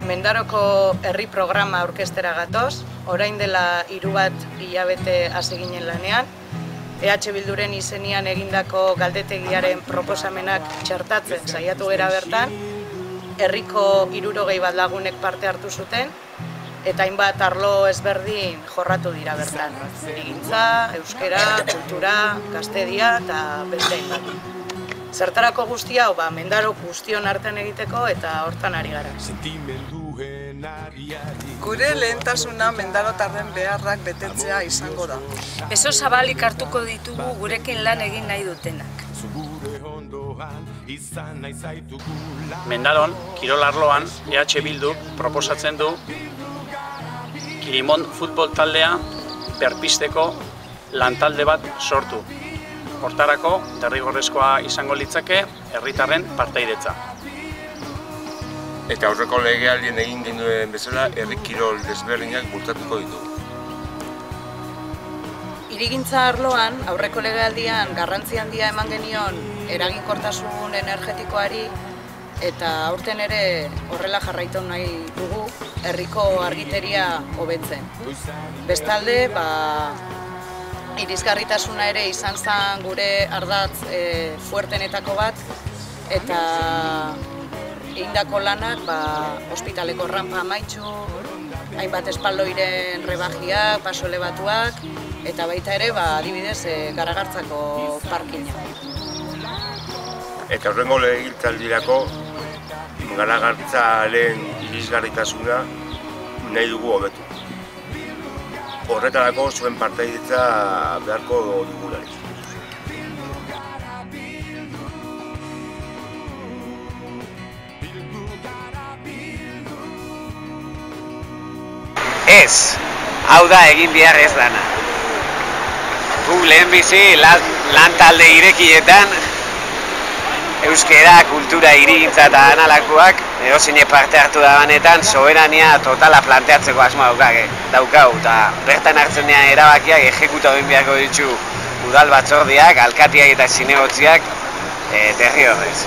Mendaroko herri programa aurkeztera gatoz, orain dela 3 hilabete hasi ginen lanean, EH Bilduren izenian egindako galdetegiaren proposamenak txertatzen saiatu gera bertan, herriko 61 lagunek parte hartu zuten, eta hainbat arlo ezberdin jorratu dira bertan. Hirigintza, euskera, kultura, gaztedia eta beste hainbat. Zertarako guzti hau, Mendaro guztion artean egiteko eta hortan ari gara. Gure lehentasuna mendarotarren beharrak betetzea izango da. Beso zabalik hartuko ditugu gurekin lan egin nahi dutenak. Mendaron, kirol arloan, EH Bildu proposatzen du Kirimon futbol taldea berpizteko lantalde bat sortu. Hortarako, derrigorrezkoa izango litzake herritarren partaidetza. Eta aurreko legealdien egin genuen bezala herri kirol desberdinak bultzatuko ditu. Hirigintza arloan, aurreko legealdian garrantzi handia eman genion eraginkortasun energetikoari eta aurten ere horrela jarraitu nahi dugu herriko argiteria hobetzen. Bestalde, irisgarritasuna ere izan zen gure ardatz fuertenetako bat, eta egindako lanak ospitaleko rampa amaitsu, hainbat espaldoiren rebajiak, paso elebatuak, eta baita ere adibidez Garagartzako parkina. Eta horrengo legegintzaldirako Garagartzaren irisgarritasuna nahi dugu hobetu. Horretarako zuen partaidetza beharko dugularik. Ez, hau da egin behar ez dana. Gu lehenbizi lan talde irekietan euskera, kultura, hirigintza eta analakoak edozein parte hartu da banetan soberania totala planteatzeko asmoa daukagu eta bertan hartzen dian erabakiak ejekuta egin beharko ditu udal batzordiak, alkatiak eta zinegotziak derrigorrez.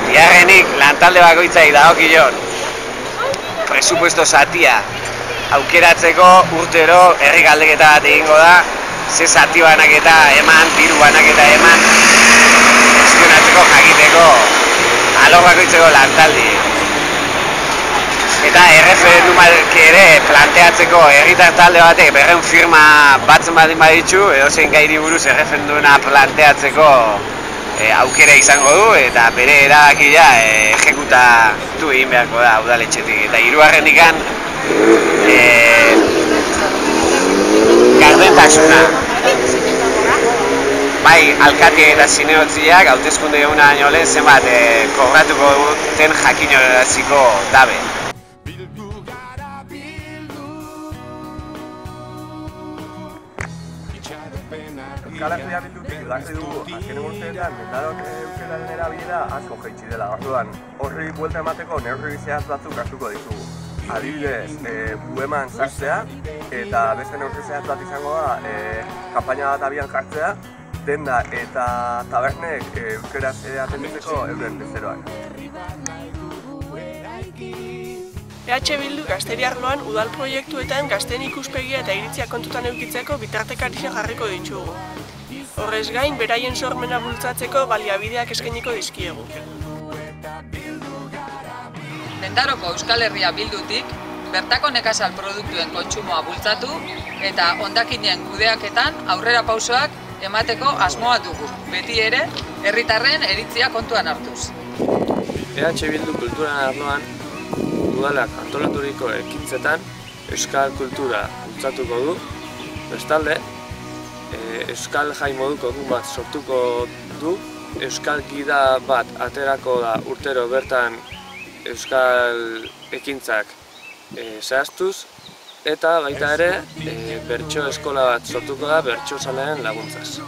Bigarrenik lantalde bakoitzai dagokion presupuesto zatia aukeratzeko urtero herri galdeketa bat egingo da, ze zati banaketa eman, diru banaketa eman, gestionatzeko jakiteko alor bakoitzeko lantaldi. Eta erreferendumak ere planteatzeko herritar talde batek 200 firma batzen baditu, edozein gairi buruz erreferenduma planteatzeko aukera izango du eta bere erabakia ejekutatu egin beharko da udaletxetik. Eta hirugarrenikan gardentasuna. Bai, alkatiak eta zinegotziak hauteskunde eguna baino lehen zenbat kobratuko duten jakinaraziko dabe. Euskal Herria Bildutik ekarri dugu azken urteetan Mendaron euskararen erabilera asko jaitsi dela. Orduan, horri buelta emateko neurri zehatz batzuk hartuko ditugu. Adibidez, bueman sartzea eta beste neurri zehatz bat izango da kanpaina bat abian jartzea, denda eta tabernek euskaraz atenditzeko euren bezeroak. EH Bildu gazteri arloan udal proiektuetan gazteen ikuspegia eta iritzia kontutan edukitzeko bitartekaritza jarriko ditugu. Horrez gain, beraien sormena bultzatzeko baliabideak eskainiko dizkiegu. Mendaroko Euskal Herria Bildutik, bertako nekazal produktuen kontsumoa bultzatu eta hondakinen kudeaketan aurrera pausoak emateko asmoa dugu, beti ere herritarren iritzia kontuan hartuz. EH Bildu kulturan arloan udalak antolaturiko ekintzetan euskal kultura bultzatuko du. Bestalde, euskal jai moduko egun bat sortuko du, euskal gida bat aterako da urtero bertan euskal ekintzak zehaztuz, eta baita ere bertso eskola bat sortuko da bertso zaleen laguntzaz.